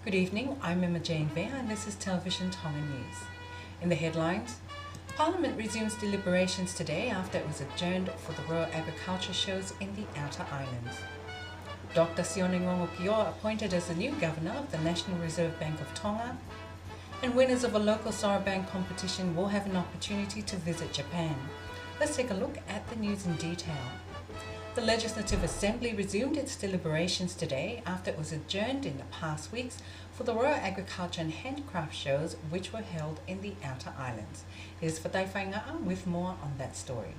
Good evening, I'm Emma Jane Vea and this is Television Tonga News. In the headlines, Parliament resumes deliberations today after it was adjourned for the Royal Agriculture shows in the Outer Islands. Dr. Sione Ngongokio appointed as the new Governor of the National Reserve Bank of Tonga, and winners of a local Soroban competition will have an opportunity to visit Japan. Let's take a look at the news in detail. The Legislative Assembly resumed its deliberations today after it was adjourned in the past weeks for the Royal Agriculture and Handcraft shows which were held in the Outer Islands. Here's Fatai Whainga'a with more on that story.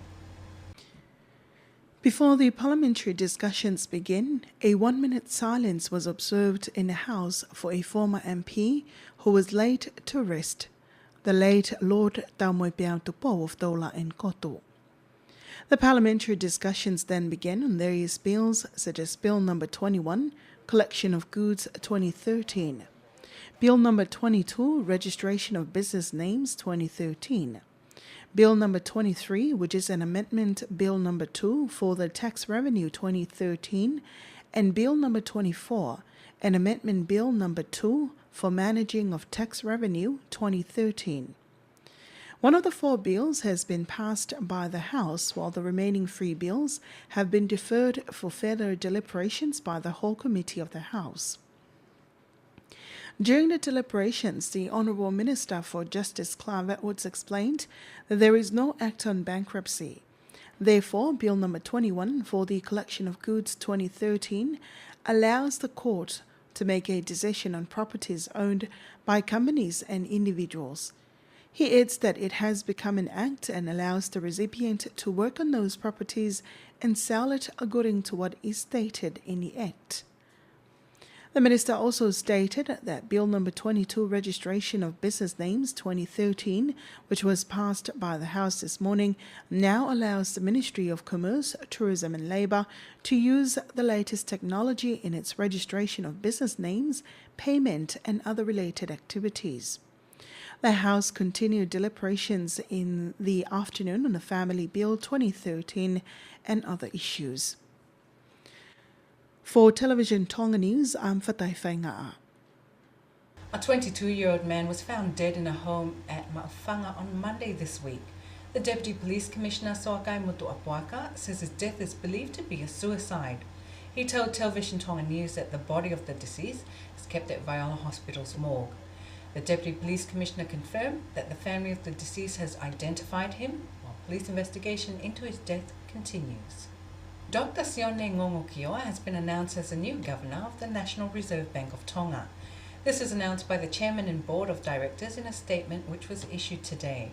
Before the parliamentary discussions begin, a 1-minute silence was observed in the House for a former MP who was laid to rest, the late Lord Taumoepeau Tupo of Tola and Koto. The parliamentary discussions then began on various bills such as Bill number 21, Collection of Goods 2013, Bill number 22, Registration of Business Names 2013, Bill number 23, which is an amendment Bill number 2 for the Tax Revenue 2013, and Bill number 24, an amendment Bill number 2 for Managing of Tax Revenue 2013. One of the 4 bills has been passed by the House, while the remaining 3 bills have been deferred for further deliberations by the whole committee of the House. During the deliberations, the Honourable Minister for Justice Clive Edwards explained that there is no act on bankruptcy. Therefore, Bill number 21 for the Collection of Goods 2013 allows the court to make a decision on properties owned by companies and individuals. He adds that it has become an act and allows the recipient to work on those properties and sell it according to what is stated in the Act. The Minister also stated that Bill number 22, Registration of Business Names 2013, which was passed by the House this morning, now allows the Ministry of Commerce, Tourism and Labour to use the latest technology in its registration of business names, payment and other related activities. The House continued deliberations in the afternoon on the Family Bill 2013 and other issues. For Television Tonga News, I'm Fatai Whainga'a. A 22-year-old man was found dead in a home at Ma'awhanga on Monday this week. The Deputy Police Commissioner Soakai Mutuapuaka says his death is believed to be a suicide. He told Television Tonga News that the body of the deceased is kept at Viola Hospital's morgue. The Deputy Police Commissioner confirmed that the family of the deceased has identified him, while police investigation into his death continues. Dr. Sione Ngongokio has been announced as the new Governor of the National Reserve Bank of Tonga. This is announced by the Chairman and Board of Directors in a statement which was issued today.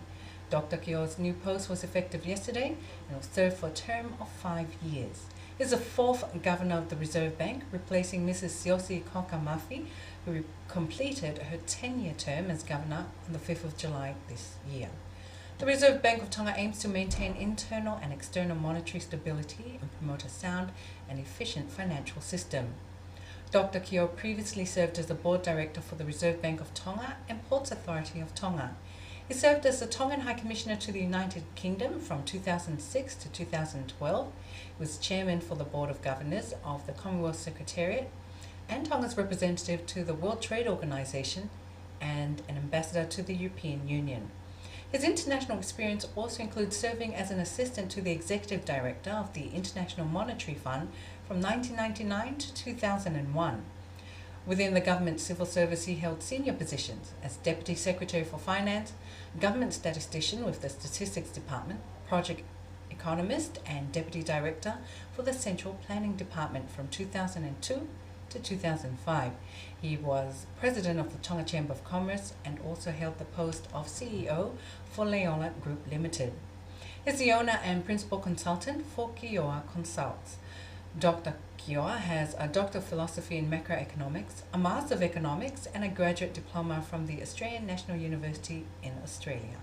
Dr. Kio's new post was effective yesterday and will serve for a term of 5 years. He is the 4th Governor of the Reserve Bank, replacing Mrs. Siosi Koka-Mafi, who completed her 10-year term as Governor on the 5th of July this year. The Reserve Bank of Tonga aims to maintain internal and external monetary stability and promote a sound and efficient financial system. Dr. Kio previously served as the Board Director for the Reserve Bank of Tonga and Ports Authority of Tonga. He served as the Tongan High Commissioner to the United Kingdom from 2006 to 2012. He was Chairman for the Board of Governors of the Commonwealth Secretariat and Tonga's representative to the World Trade Organization and an ambassador to the European Union. His international experience also includes serving as an assistant to the Executive Director of the International Monetary Fund from 1999 to 2001. Within the government civil service, he held senior positions as Deputy Secretary for Finance, Government Statistician with the Statistics Department, Project Economist and Deputy Director for the Central Planning Department from 2002 to 2005. He was President of the Tonga Chamber of Commerce and also held the post of CEO for Liahona Group Limited. He is the owner and principal consultant for Kioa Consults. Dr. Kioa has a Doctor of Philosophy in Macroeconomics, a Master of Economics and a graduate diploma from the Australian National University in Australia.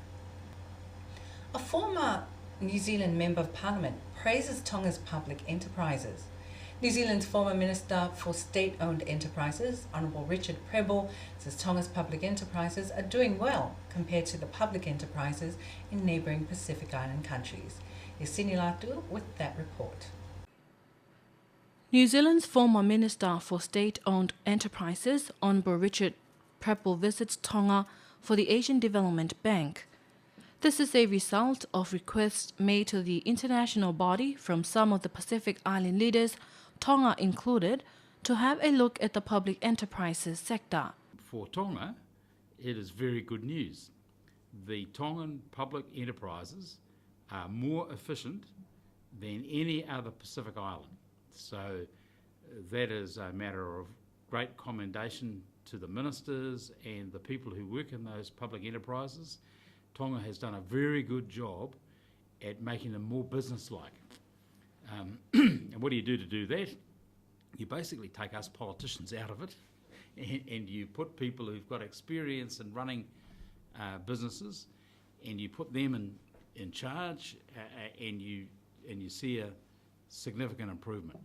A former New Zealand Member of Parliament praises Tonga's public enterprises. New Zealand's former Minister for State-Owned Enterprises, Honourable Richard Prebble, says Tonga's public enterprises are doing well compared to the public enterprises in neighbouring Pacific Island countries. Here's Sini Latu with that report. New Zealand's former Minister for State-Owned Enterprises, Honourable Richard Prepple, visits Tonga for the Asian Development Bank. This is a result of requests made to the international body from some of the Pacific Island leaders, Tonga included, to have a look at the public enterprises sector. For Tonga, it is very good news. The Tongan public enterprises are more efficient than any other Pacific island. So that is a matter of great commendation to the ministers and the people who work in those public enterprises. Tonga has done a very good job at making them more business-like. And what do you do to do that? You basically take us politicians out of it, and you put people who've got experience in running businesses, and you put them in charge, and you see a significant improvement.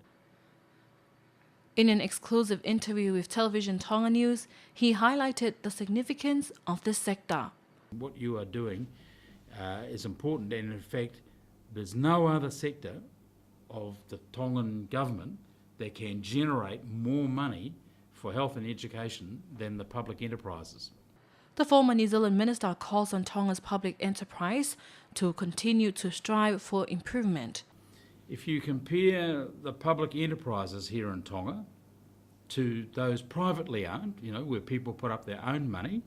In an exclusive interview with Television Tonga News, he highlighted the significance of this sector. What you are doing is important, and in fact, there's no other sector of the Tongan government that can generate more money for health and education than the public enterprises. The former New Zealand minister calls on Tonga's public enterprise to continue to strive for improvement. If you compare the public enterprises here in Tonga to those privately owned, where people put up their own money,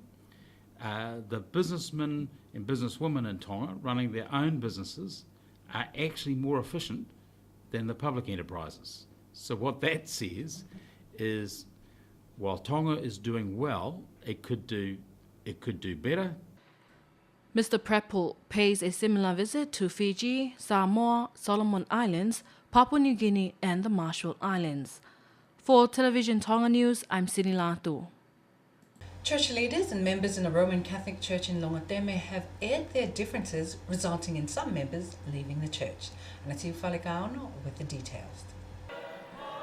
the businessmen and businesswomen in Tonga running their own businesses are actually more efficient than the public enterprises. So what that says is, while Tonga is doing well, it could do better. Mr. Prepple pays a similar visit to Fiji, Samoa, Solomon Islands, Papua New Guinea and the Marshall Islands. For Television Tonga News, I'm Sini Latu. Church leaders and members in the Roman Catholic Church in Longateme have aired their differences, resulting in some members leaving the church. Anatiu Falekaono with the details.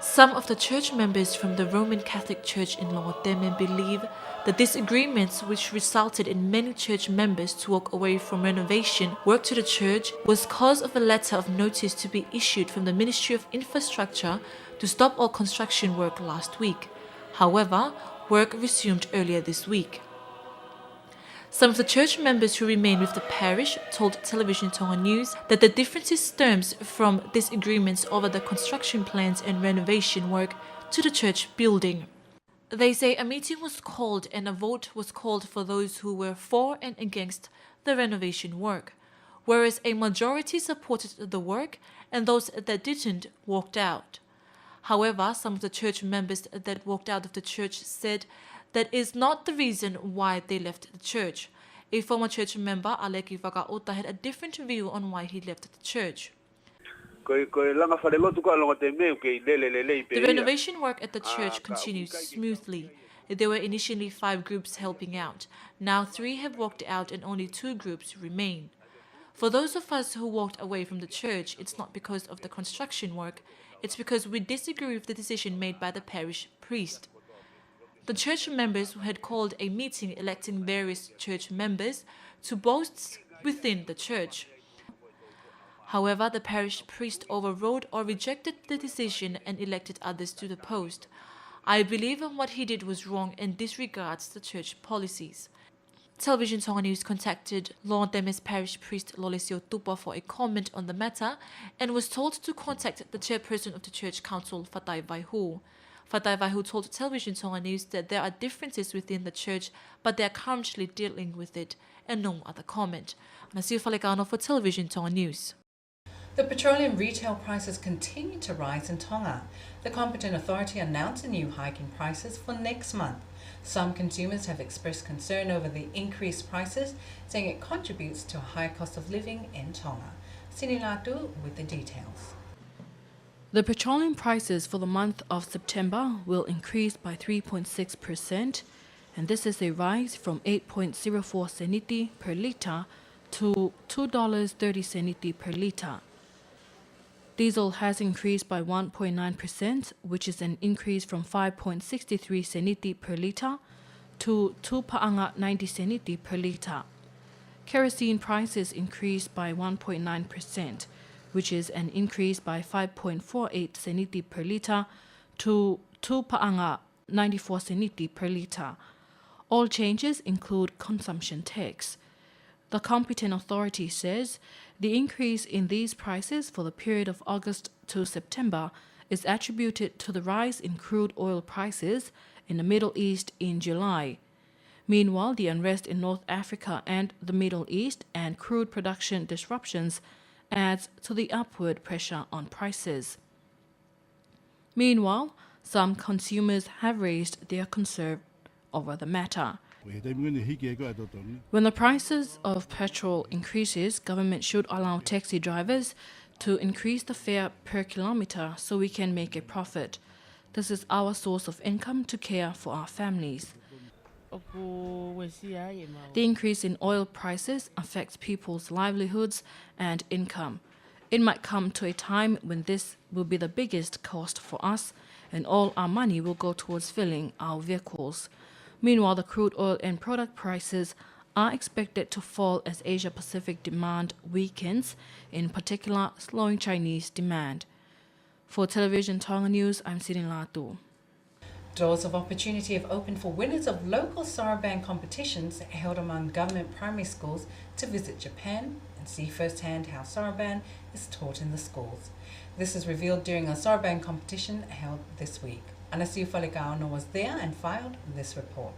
Some of the church members from the Roman Catholic Church in Longateme believe the disagreements which resulted in many church members to walk away from renovation work to the church was cause of a letter of notice to be issued from the Ministry of Infrastructure to stop all construction work last week. However, work resumed earlier this week. Some of the church members who remain with the parish told Television Tonga News that the differences stems from disagreements over the construction plans and renovation work to the church building. They say a meeting was called and a vote was called for those who were for and against the renovation work, whereas a majority supported the work and those that didn't walked out. However, some of the church members that walked out of the church said that is not the reason why they left the church. A former church member, Aleki Whakaota, had a different view on why he left the church. The renovation work at the church continues smoothly. There were initially 5 groups helping out. Now 3 have walked out and only 2 groups remain. For those of us who walked away from the church, it's not because of the construction work, it's because we disagree with the decision made by the parish priest. The church members had called a meeting electing various church members to posts within the church. However, the parish priest overrode or rejected the decision and elected others to the post. I believe what he did was wrong and disregards the church policies. Television Tonga News contacted Longateme's parish priest Lolesio Tupa for a comment on the matter and was told to contact the chairperson of the church council, Fatai Vaihu. Fatai Vaihu told Television Tonga News that there are differences within the church, but they are currently dealing with it, and no other comment. Nasir Falekano for Television Tonga News. The petroleum retail prices continue to rise in Tonga. The competent authority announced a new hike in prices for next month. Some consumers have expressed concern over the increased prices, saying it contributes to a higher cost of living in Tonga. Sini Latu with the details. The petroleum prices for the month of September will increase by 3.6%, and this is a rise from 8.04 seniti per litre to $2.30 seniti per litre. Diesel has increased by 1.9%, which is an increase from 5.63 seniti per litre to 2 paanga 90 seniti per litre. Kerosene prices increased by 1.9% which is an increase by 5.48 seniti per litre to 2 paanga 94 seniti per litre. All changes include consumption tax. The competent authority says the increase in these prices for the period of August to September is attributed to the rise in crude oil prices in the Middle East in July. Meanwhile, the unrest in North Africa and the Middle East and crude production disruptions adds to the upward pressure on prices. Meanwhile, some consumers have raised their concern over the matter. When the prices of petrol increases, government should allow taxi drivers to increase the fare per kilometre so we can make a profit. This is our source of income to care for our families. The increase in oil prices affects people's livelihoods and income. It might come to a time when this will be the biggest cost for us and all our money will go towards filling our vehicles. Meanwhile, the crude oil and product prices are expected to fall as Asia-Pacific demand weakens, in particular slowing Chinese demand. For Television Tonga News, I'm Sirin Latu. Doors of opportunity have opened for winners of local Soroban competitions held among government primary schools to visit Japan and see firsthand how Soroban is taught in the schools. This is revealed during a Soroban competition held this week. Anasiu Liahona was there and filed this report.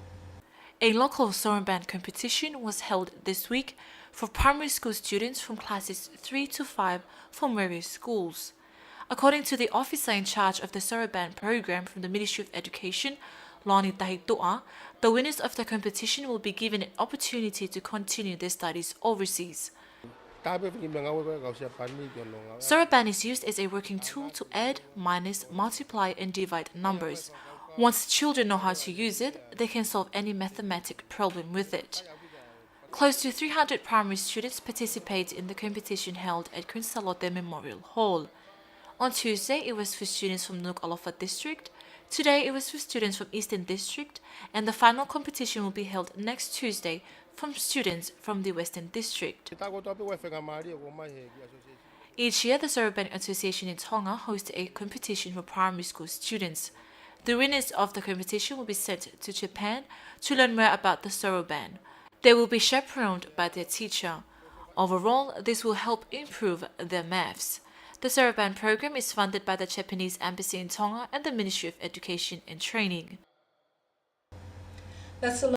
A local Soroban competition was held this week for primary school students from classes 3 to 5 from various schools. According to the officer in charge of the Soroban program from the Ministry of Education, Lani Tahitoa, the winners of the competition will be given an opportunity to continue their studies overseas. Soroban is used as a working tool to add, minus, multiply and divide numbers. Once children know how to use it, they can solve any mathematic problem with it. Close to 300 primary students participate in the competition held at Kunsalote Memorial Hall. On Tuesday, it was for students from Nuku'alofa District. Today, it was for students from Eastern District, and the final competition will be held next Tuesday from students from the Western District. Each year, the Soroban Association in Tonga hosts a competition for primary school students. The winners of the competition will be sent to Japan to learn more about the Soroban. They will be chaperoned by their teacher. Overall, this will help improve their maths. The Soroban program is funded by the Japanese Embassy in Tonga and the Ministry of Education and Training. That's a